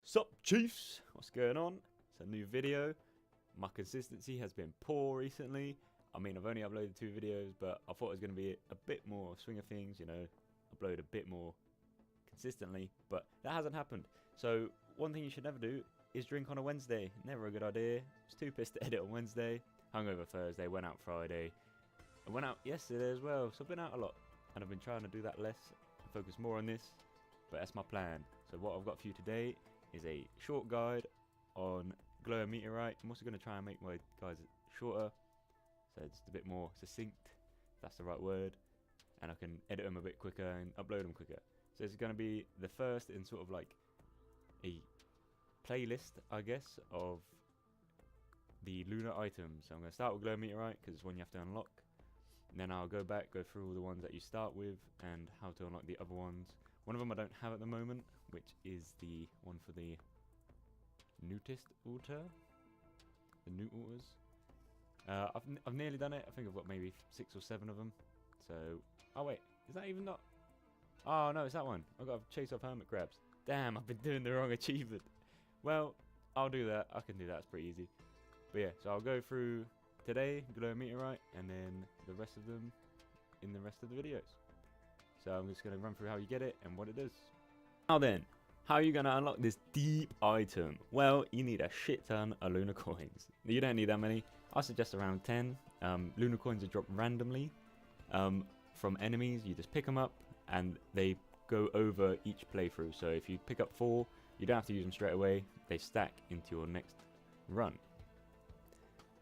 Sup Chiefs, what's going on? It's a new video. My consistency has been poor recently. I mean, I've only uploaded 2 videos, but I thought it was going to be a bit more swing of things, you know, upload a bit more consistently, but that hasn't happened. So one thing you should never do is drink on a Wednesday. Never a good idea. It's too pissed to edit on Wednesday. Hungover Thursday, went out Friday. I went out yesterday as well, so I've been out a lot. And I've been trying to do that less and focus more on this, but that's my plan. So what I've got for you today is a short guide on Glowing Meteorite. I'm also going to try and make my guides shorter, so it's a bit more succinct, if that's the right word, and I can edit them a bit quicker and upload them quicker. So it's going to be the first in sort of like a playlist, I guess, of the lunar items. So I'm going to start with Glowing Meteorite because it's one you have to unlock, and then I'll go through all the ones that you start with and how to unlock the other ones. One of them I don't have at the moment, which is the one for the Newtist altar, the Newt altars. I've nearly done it. I think I've got maybe 6 or 7 of them. So, oh wait, is that even not? Oh no, it's that one. I've got to chase off hermit crabs. Damn, I've been doing the wrong achievement. Well, I'll do that. I can do that. It's pretty easy. But yeah, so I'll go through today, Glowing Meteorite, and then the rest of them in the rest of the videos. So I'm just going to run through how you get it and what it does. Now then, how are you going to unlock this deep item? Well, you need a shit ton of lunar coins. You don't need that many. I suggest around 10. Lunar coins are dropped randomly from enemies. You just pick them up and they go over each playthrough. So if you pick up 4, you don't have to use them straight away. They stack into your next run.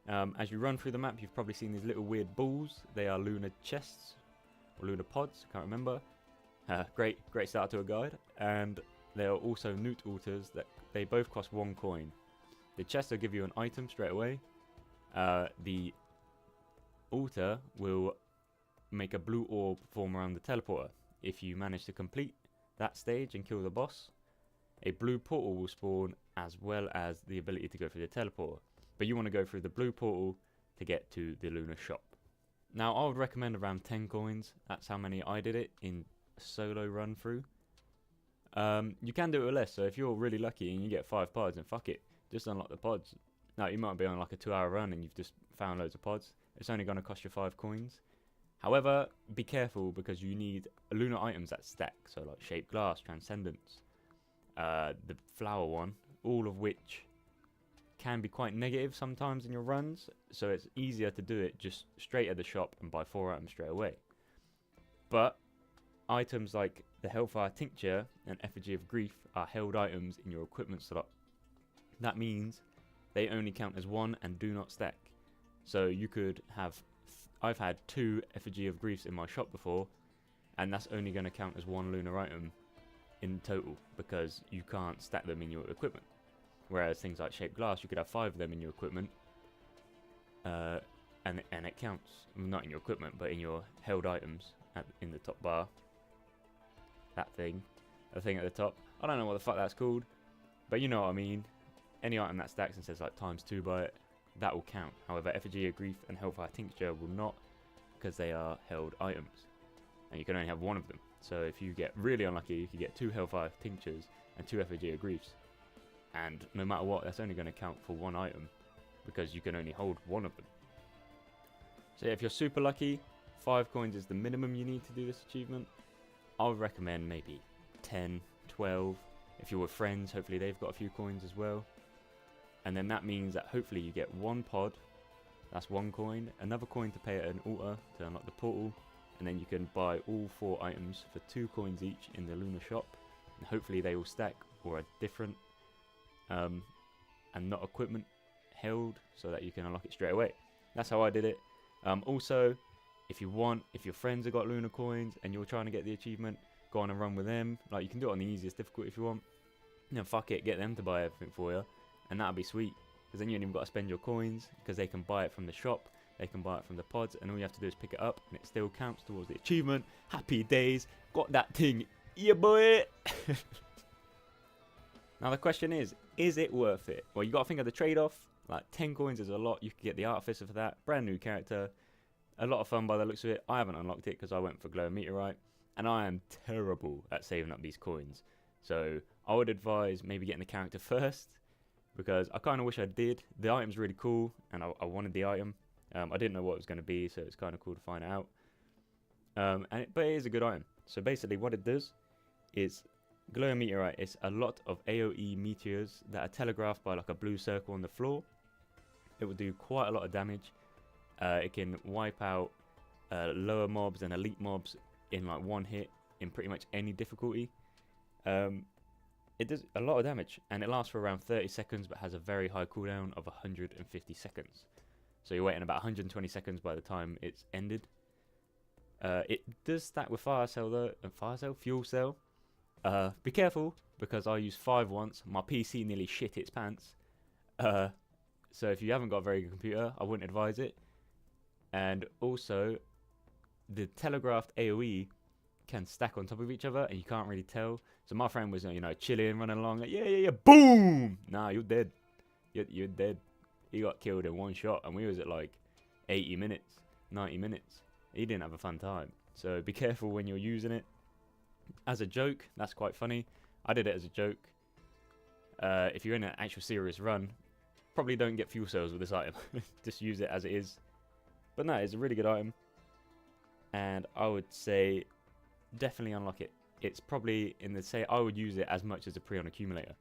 As you run through the map, you've probably seen these little weird balls. They are lunar chests or lunar pods, can't remember. Great start to a guide. And there are also Newt altars that they both cost 1 coin. The chest will give you an item straight away. The altar will make a blue orb form around the teleporter. If you manage to complete that stage and kill the boss, a blue portal will spawn, as well as the ability to go through the teleporter. But you want to go through the blue portal to get to the lunar shop. Now, I would recommend around 10 coins. That's how many I did it in a solo run through. You can do it with less, so if you're really lucky and you get 5 pods, then fuck it, just unlock the pods. Now, you might be on like a 2-hour run and you've just found loads of pods. It's only going to cost you 5 coins. However, be careful because you need lunar items that stack, so like shaped glass, transcendence, the flower one, all of which can be quite negative sometimes in your runs, so it's easier to do it just straight at the shop and buy 4 items straight away. But items like the Hellfire Tincture and Effigy of Grief are held items in your equipment slot. That means they only count as 1 and do not stack. So you could have, I've had 2 Effigy of Griefs in my shop before, and that's only going to count as 1 lunar item in total because you can't stack them in your equipment. Whereas things like shaped glass, you could have 5 of them in your equipment, and it counts, not in your equipment, but in your held items in the top bar. That thing, the thing at the top. I don't know what the fuck that's called, but you know what I mean. Any item that stacks and says like ×2 by it, that will count. However, Effigy of Grief and Hellfire Tincture will not, because they are held items, and you can only have 1 of them. So if you get really unlucky, you can get 2 Hellfire Tinctures and 2 Effigy of Griefs. And no matter what, that's only going to count for 1 item because you can only hold 1 of them. So if you're super lucky, 5 coins is the minimum you need to do this achievement. I would recommend maybe 10, 12. If you're with friends, hopefully they've got a few coins as well. And then that means that hopefully you get 1 pod, that's 1 coin, another coin to pay at an altar to unlock the portal, and then you can buy all 4 items for 2 coins each in the lunar shop. And hopefully they will stack or are different. And not equipment held, so that you can unlock it straight away. That's how I did it. Also, if your friends have got lunar coins and you're trying to get the achievement, go on and run with them. Like, you can do it on the easiest difficulty if you want. You know, fuck it, get them to buy everything for you, and that'll be sweet. Because then you ain't even got to spend your coins, because they can buy it from the shop, they can buy it from the pods, and all you have to do is pick it up, and it still counts towards the achievement. Happy days, got that thing, yeah boy. Now the question is it worth it? Well, you got to think of the trade-off. Like 10 coins is a lot. You could get the Artificer for that. Brand new character. A lot of fun by the looks of it. I haven't unlocked it because I went for Glowing Meteorite. And I am terrible at saving up these coins. So I would advise maybe getting the character first, because I kind of wish I did. The item's really cool, and I wanted the item. I didn't know what it was going to be, so it's kind of cool to find out. But it is a good item. So basically what it does is, Glowing Meteorite is a lot of AoE meteors that are telegraphed by like a blue circle on the floor. It will do quite a lot of damage. It can wipe out lower mobs and elite mobs in like one hit in pretty much any difficulty. It does a lot of damage, and it lasts for around 30 seconds but has a very high cooldown of 150 seconds. So you're waiting about 120 seconds by the time it's ended. It does stack with Fire Cell though, and Fuel Cell. Be careful, because I used 5 once. My PC nearly shit its pants. So if you haven't got a very good computer, I wouldn't advise it. And also, the telegraphed AoE can stack on top of each other, and you can't really tell. So my friend was, chilling, running along, like, yeah, boom! Nah, you're dead. You're dead. He got killed in one shot, and we was at like 80 minutes, 90 minutes. He didn't have a fun time. So be careful when you're using it. As a joke, that's quite funny. I did it as a joke. If you're in an actual serious run, probably don't get fuel cells with this item. Just use it as it is. But no, it's a really good item. And I would say definitely unlock it. It's probably I would use it as much as a Prion accumulator.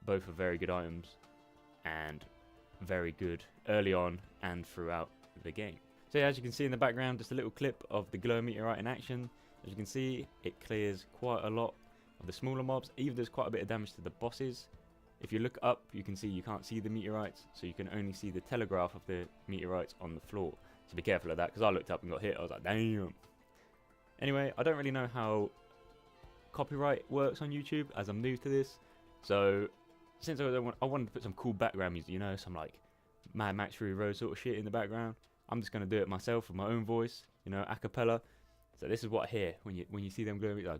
Both are very good items and very good early on and throughout the game. So yeah, as you can see in the background, just a little clip of the Glowing Meteorite in action. As you can see, it clears quite a lot of the smaller mobs. Even does quite a bit of damage to the bosses. If you look up, you can see you can't see the meteorites, so you can only see the telegraph of the meteorites on the floor. So be careful of that, because I looked up and got hit. I was like, damn. Anyway, I don't really know how copyright works on YouTube, as I'm new to this. So since I wanted to put some cool background music, some like Mad Max Fury Road sort of shit in the background, I'm just going to do it myself with my own voice, a cappella. So this is what I hear when you see them glowing, like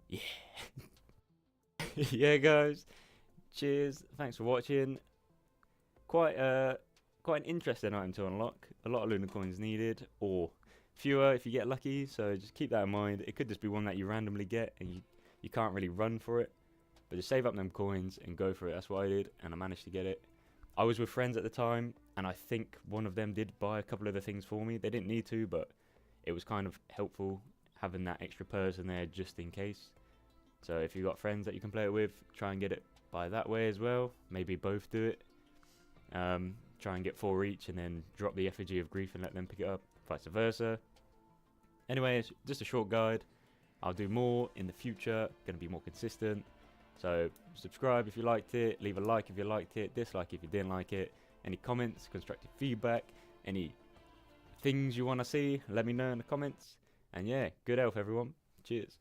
yeah. Yeah, guys. Cheers. Thanks for watching. Quite an interesting item to unlock. A lot of Lunar coins needed, or fewer if you get lucky. So just keep that in mind. It could just be one that you randomly get, and you can't really run for it. But just save up them coins and go for it. That's what I did, and I managed to get it. I was with friends at the time, and I think one of them did buy a couple of the things for me. They didn't need to, but it was kind of helpful having that extra person there just in case. So if you've got friends that you can play it with, try and get it by that way as well. Maybe both do it. Try and get 4 each, and then drop the effigy of grief and let them pick it up, vice versa. Anyway, it's just a short guide. I'll do more in the future, going to be more consistent. So subscribe if you liked it, leave a like if you liked it, dislike if you didn't like it. Any comments, constructive feedback, any things you want to see, let me know in the comments. And yeah, good health everyone. Cheers.